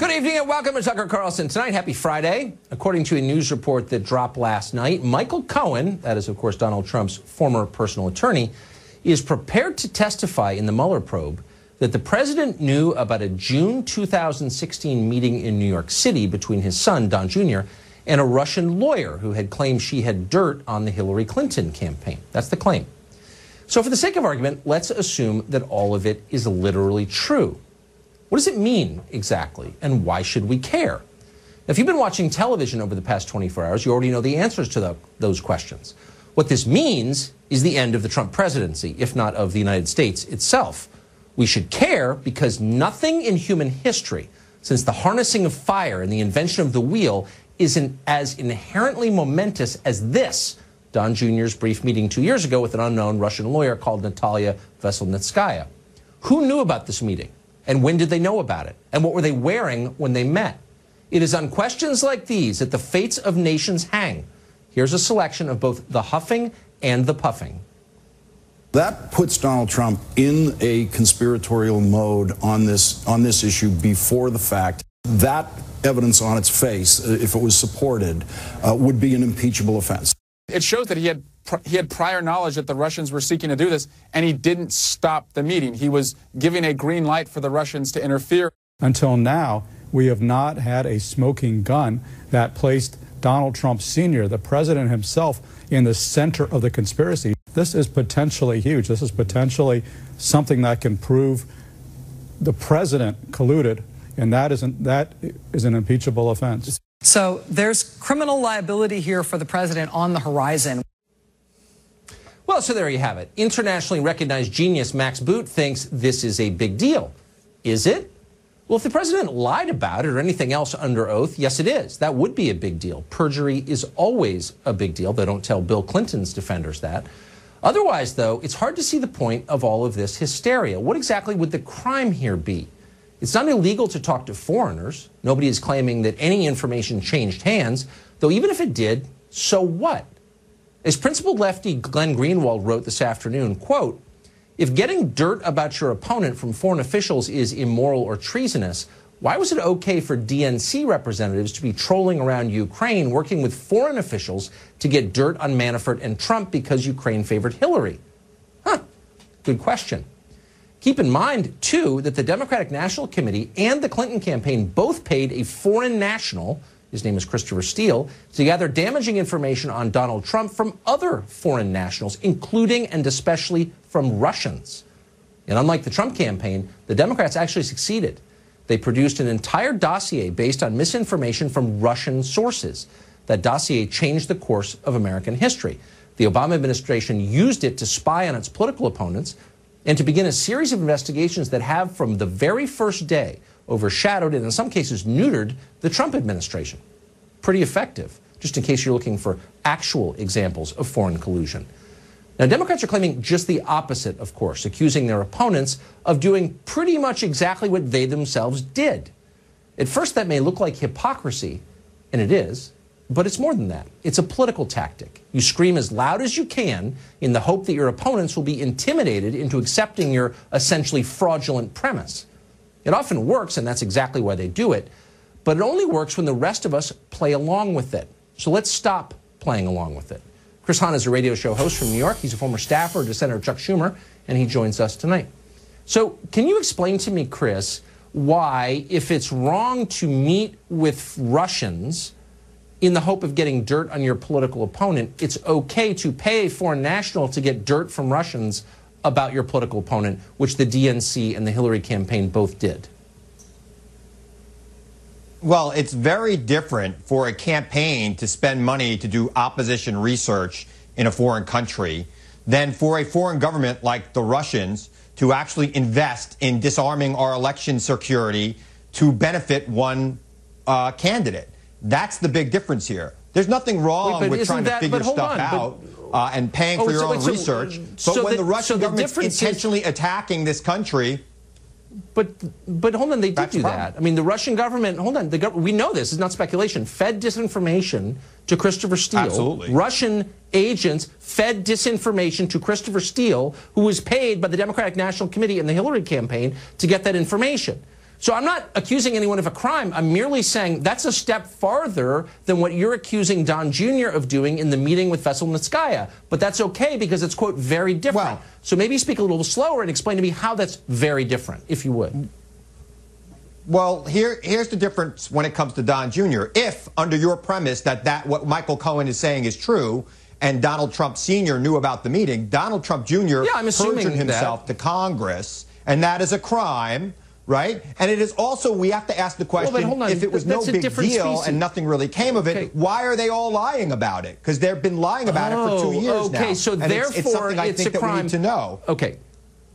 Good evening and welcome to Tucker Carlson Tonight. Happy Friday. According to a news report that dropped last night, Michael Cohen, that is, of course, Donald Trump's former personal attorney, is prepared to testify in the Mueller probe that the president knew about a June 2016 meeting in New York City between his son, Don Jr., and a Russian lawyer who had claimed she had dirt on the Hillary Clinton campaign. That's the claim. So for the sake of argument, let's assume that all of it is literally true. What does it mean exactly, and why should we care? If you've been watching television over the past 24 hours, you already know the answers to those questions. What this means is the end of the Trump presidency, if not of the United States itself. We should care because nothing in human history, since the harnessing of fire and the invention of the wheel, isn't as inherently momentous as this, Don Jr.'s brief meeting 2 years ago with an unknown Russian lawyer called Natalia Veselnitskaya. Who knew about this meeting? And when did they know about it? And what were they wearing when they met? It is on questions like these that the fates of nations hang. Here's a selection of both the huffing and the puffing. That puts Donald Trump in a conspiratorial mode on this issue before the fact. That evidence on its face, if it was supported, would be an impeachable offense. It shows that he had prior knowledge that the Russians were seeking to do this, and he didn't stop the meeting. He was giving a green light for the Russians to interfere. Until now, we have not had a smoking gun that placed Donald Trump Sr., the president himself, in the center of the conspiracy. This is potentially huge. This is potentially something that can prove the president colluded, and that is an impeachable offense. So there's criminal liability here for the president on the horizon. Well, so there you have it. Internationally recognized genius Max Boot thinks this is a big deal. Is it? Well, if the president lied about it or anything else under oath, yes, it is. That would be a big deal. Perjury is always a big deal. They don't tell Bill Clinton's defenders that. Otherwise, though, it's hard to see the point of all of this hysteria. What exactly would the crime here be? It's not illegal to talk to foreigners. Nobody is claiming that any information changed hands, though even if it did, so what? As principled lefty Glenn Greenwald wrote this afternoon, quote, if getting dirt about your opponent from foreign officials is immoral or treasonous, why was it okay for DNC representatives to be trolling around Ukraine working with foreign officials to get dirt on Manafort and Trump because Ukraine favored Hillary? Good question. Keep in mind, too, that the Democratic National Committee and the Clinton campaign both paid a foreign national, his name is Christopher Steele, to gather damaging information on Donald Trump from other foreign nationals, including and especially from Russians. And unlike the Trump campaign, the Democrats actually succeeded. They produced an entire dossier based on misinformation from Russian sources. That dossier changed the course of American history. The Obama administration used it to spy on its political opponents and to begin a series of investigations that have, from the very first day, overshadowed and in some cases neutered the Trump administration. Pretty effective, just in case you're looking for actual examples of foreign collusion. Now, Democrats are claiming just the opposite, of course, accusing their opponents of doing pretty much exactly what they themselves did. At first, that may look like hypocrisy, and it is, but it's more than that. It's a political tactic. You scream as loud as you can in the hope that your opponents will be intimidated into accepting your essentially fraudulent premise. It often works, and that's exactly why they do it, but it only works when the rest of us play along with it. So let's stop playing along with it. Chris Hahn is a radio show host from New York. He's a former staffer to Senator Chuck Schumer, and he joins us tonight. So can you explain to me, Chris, why, if it's wrong to meet with Russians in the hope of getting dirt on your political opponent, it's okay to pay a foreign national to get dirt from Russians about your political opponent, which the DNC and the Hillary campaign both did? Well, it's very different for a campaign to spend money to do opposition research in a foreign country than for a foreign government like the Russians to actually invest in disarming our election security to benefit one candidate. That's the big difference here. There's nothing wrong with trying to figure stuff out and paying for your own research. But when the Russian government's intentionally attacking this country... But hold on, they did do that. I mean, the Russian government, hold on, we know this, it's not speculation, fed disinformation to Christopher Steele. Absolutely. Russian agents fed disinformation to Christopher Steele, who was paid by the Democratic National Committee and the Hillary campaign to get that information. So I'm not accusing anyone of a crime. I'm merely saying that's a step farther than what you're accusing Don Jr. of doing in the meeting with Veselnitskaya. But that's okay because it's, quote, very different. Well, so maybe speak a little slower and explain to me how that's very different, if you would. Well, here's the difference when it comes to Don Jr. If, under your premise that what Michael Cohen is saying is true, and Donald Trump Sr. knew about the meeting, Donald Trump Jr. perjured himself to Congress, and that is a crime. Right? And it is also, we have to ask the question, if it was no big deal and nothing really came of it, why are they all lying about it? Because they've been lying about it for 2 years now. Okay, so and therefore it's something I think that we need to know. Okay.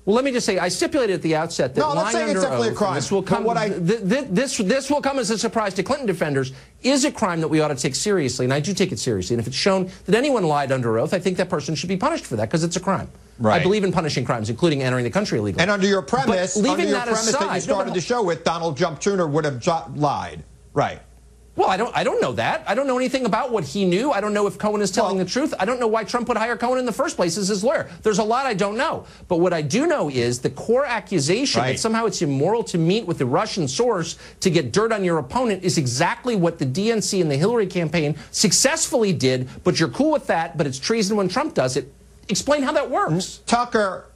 Well, let me just say, I stipulated at the outset that no, I'm not saying it's definitely a crime. This will come. This will come as a surprise to Clinton defenders. Is a crime that we ought to take seriously, and I do take it seriously. And if it's shown that anyone lied under oath, I think that person should be punished for that because it's a crime. Right. I believe in punishing crimes, including entering the country illegally. And under your premise, that you started the show with, Donald Trump Jr. would have lied. Right. Well, I don't know that. I don't know anything about what he knew. I don't know if Cohen is telling the truth. I don't know why Trump would hire Cohen in the first place as his lawyer. There's a lot I don't know. But what I do know is the core accusation that somehow it's immoral to meet with the Russian source to get dirt on your opponent is exactly what the DNC and the Hillary campaign successfully did. But you're cool with that, but it's treason when Trump does it. Explain how that works. Tucker,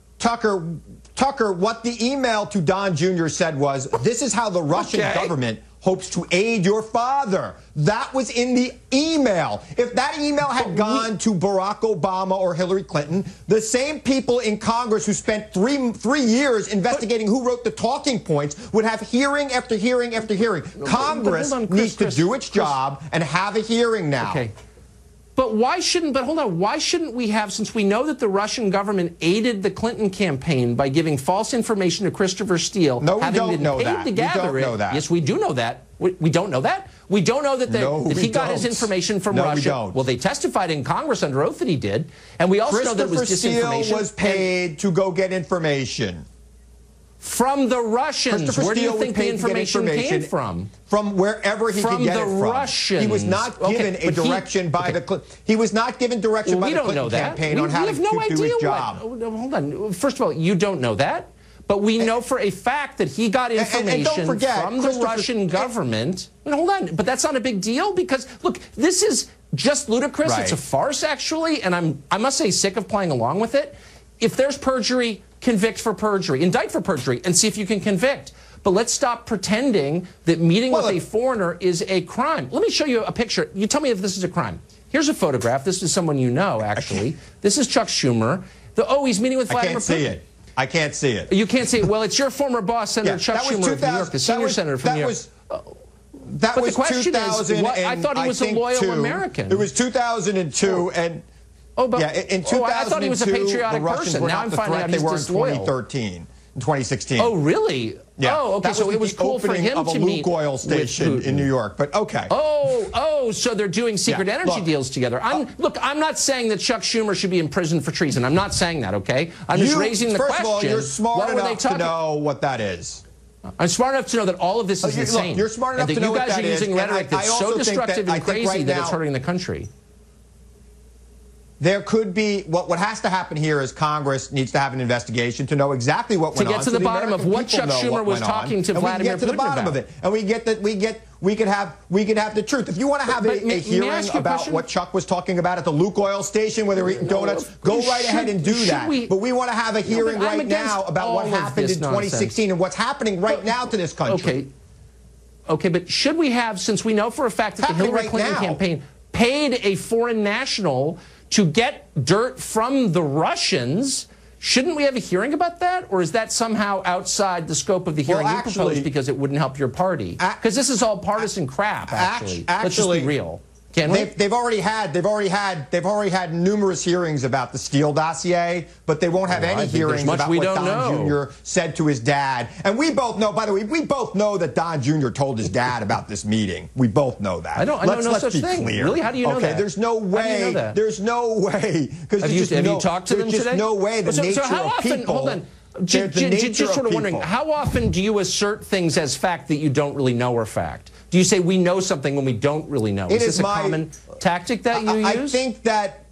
what the email to Don Jr. said was, this is how the Russian government hopes to aid your father. That was in the email. If that email had gone to Barack Obama or Hillary Clinton, the same people in Congress who spent three years investigating who wrote the talking points would have hearing after hearing after hearing. Congress needs to do its job and have a hearing now. Okay. But why shouldn't we have, since we know that the Russian government aided the Clinton campaign by giving false information to Christopher Steele, having been paid to gather it. Yes, we do know that. We don't know that. We don't know that, he got his information from Russia. We don't. Well, they testified in Congress under oath that he did. And we also know that it was disinformation. Christopher Steele was paid to go get information. From the Russians. Where do you think the information came from? From wherever he could get it from. From the Russians. He was not given a direction by the he was not given direction by the Clinton campaign on how to do his job. Hold on. First of all, you don't know that. But we know for a fact that he got information from the Russian government. Hold on. But that's not a big deal because, look, this is just ludicrous. Right. It's a farce, actually. And I must say, sick of playing along with it. If there's perjury, convict for perjury. Indict for perjury and see if you can convict. But let's stop pretending that meeting with a foreigner is a crime. Let me show you a picture. You tell me if this is a crime. Here's a photograph. This is someone you know, actually. This is Chuck Schumer. He's meeting with Vladimir Putin. I can't see it. I can't see it. You can't see it. Well, it's your former boss, Senator Chuck Schumer of New York, the senior senator from New York. But the question is, I thought he was a loyal American. It was 2002, and in 2002, I thought he was a patriotic the Russians person. were Now not I'm the finding threat out they he's were in disloyal. 2013, in 2016. Oh, really? Yeah. Oh, okay. So it was cool for him to meet Luke Oil station in New York. But okay. So they're doing secret energy deals together. Look, I'm not saying that Chuck Schumer should be in prison for treason. I'm not saying that. Okay. I'm just raising the question. First of all, you're smart enough to know what that is. I'm smart enough to know that all of this is insane. Look, you're smart enough to know what that is. You guys are using rhetoric that's so destructive and crazy that it's hurting the country. There could be, what has to happen here is Congress needs to have an investigation to know exactly what went on. To get to the bottom of what Chuck Schumer was talking to Vladimir Putin about. And we get to the bottom of it. And we could have the truth. If you want to have a hearing about what Chuck was talking about at the Luke Oil station where they were eating donuts, go right ahead and do that. But we want to have a hearing right now about what happened in 2016 and what's happening right now to this country. Okay, but should we have, since we know for a fact that the Hillary Clinton campaign paid a foreign national to get dirt from the Russians, shouldn't we have a hearing about that? Or is that somehow outside the scope of the hearing you proposed because it wouldn't help your party? Because this is all partisan crap, actually. Let's just be real. Can we? They've already had numerous hearings about the Steele dossier, but they won't have any hearings about what Don Jr. said to his dad. And we both know, by the way, we both know that Don Jr. told his dad about this meeting. We both know that. I don't know such thing. Clear. Really? How do you know that? Okay, there's no way. How do you know that? There's no way. Have you talked to them today? There's no way. The nature of people. Hold on. Just sort of wondering, how often do you assert things as fact that you don't really know are fact? Do you say we know something when we don't really know? Is this a common tactic that you use? I think that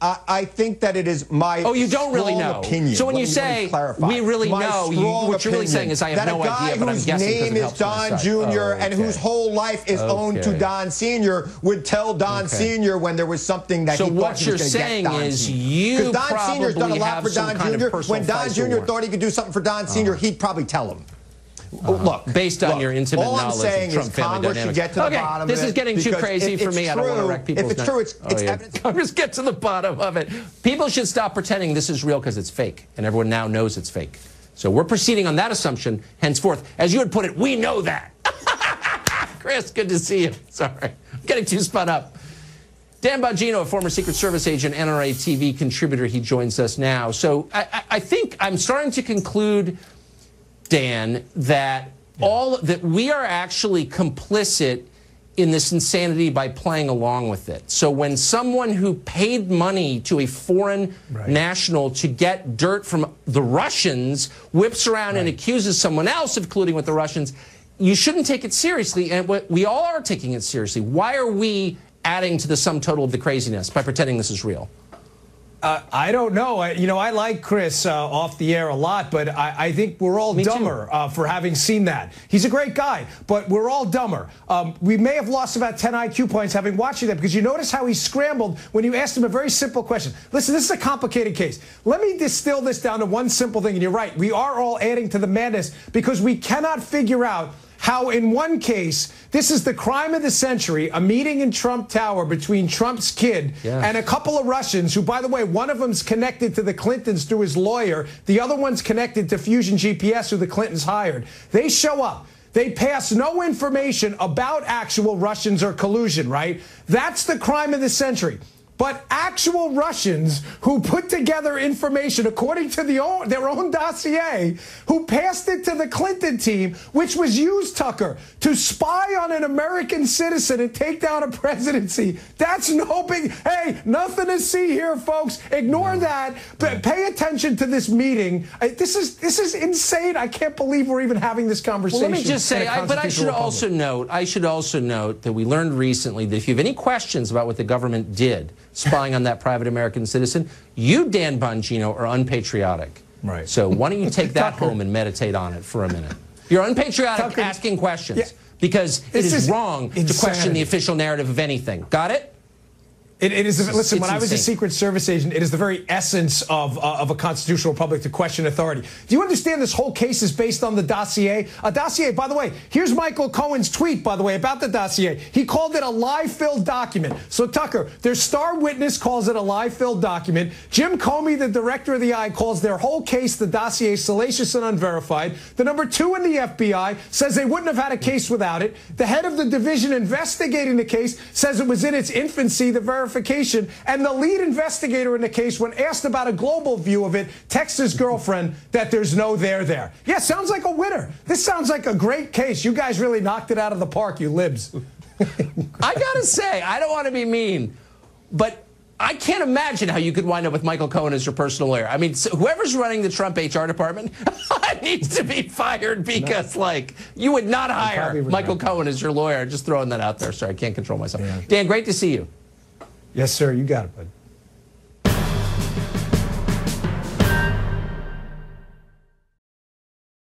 I think that it is my Oh, you don't really know. Opinion. So when you say we really know, what you're really saying is I have no idea, but I'm guessing because it helps Don Jr. and whose whole life is owned to Don Sr. would tell Don Sr. when there was something that he thought he was going to get Don Sr. So what you're saying is you Don Sr.'s done a lot for Don Jr. When Don Jr. thought he could do something for Don Sr., he'd probably tell him. Look, based on your intimate knowledge of Trump family dynamics. Should get to the bottom this of it is getting too crazy for me. I don't want to wreck people's If it's true, it's evidence. Congress, get to the bottom of it. People should stop pretending this is real because it's fake, and everyone now knows it's fake. So we're proceeding on that assumption henceforth. As you had put it, we know that. Chris, good to see you. Sorry, I'm getting too spun up. Dan Bongino, a former Secret Service agent, NRATV contributor, he joins us now. So I think I'm starting to conclude, Dan, that we are actually complicit in this insanity by playing along with it. So when someone who paid money to a foreign national to get dirt from the Russians whips around and accuses someone else of colluding with the Russians, you shouldn't take it seriously. And we all are taking it seriously. Why are we adding to the sum total of the craziness by pretending this is real? I don't know. I like Chris off the air a lot, but I think we're all dumber for having seen that. He's a great guy, but we're all dumber. We may have lost about 10 IQ points having watching that, because you notice how he scrambled when you asked him a very simple question. Listen, this is a complicated case. Let me distill this down to one simple thing, and you're right. We are all adding to the madness because we cannot figure out how in one case, this is the crime of the century, a meeting in Trump Tower between Trump's kid and a couple of Russians who, by the way, one of them's connected to the Clintons through his lawyer. The other one's connected to Fusion GPS, who the Clintons hired. They show up. They pass no information about actual Russians or collusion, right? That's the crime of the century. But actual Russians who put together information according to their own dossier, who passed it to the Clinton team, which was used, Tucker, to spy on an American citizen and take down a presidency. That's no big, hey, nothing to see here, folks. Ignore that. But pay attention to this meeting. This is insane. I can't believe we're even having this conversation. Well, let me just say, but I should also note that we learned recently that if you have any questions about what the government did spying on that private American citizen, you, Dan Bongino, are unpatriotic. Right. So why don't you take that home and meditate on it for a minute? You're unpatriotic asking questions because it is wrong to question the official narrative of anything. Got it? It is. Listen, when I was a Secret Service agent, it is the very essence of a constitutional republic to question authority. Do you understand this whole case is based on the dossier? A dossier, by the way, here's Michael Cohen's tweet, by the way, about the dossier. He called it a lie-filled document. So, Tucker, their star witness calls it a lie-filled document. Jim Comey, the director of the I, calls their whole case, the dossier, salacious and unverified. The number 2 in the FBI says they wouldn't have had a case without it. The head of the division investigating the case says it was in its infancy, the verification. And the lead investigator in the case, when asked about a global view of it, texts his girlfriend that there's no there. Yeah, sounds like a winner. This sounds like a great case. You guys really knocked it out of the park, you libs. I gotta say, I don't want to be mean, but I can't imagine how you could wind up with Michael Cohen as your personal lawyer. I mean, whoever's running the Trump HR department needs to be fired because, you would not hire Michael Cohen as your lawyer. Just throwing that out there. Sorry, I can't control myself. Dan, great to see you. Yes, sir. You got it, bud.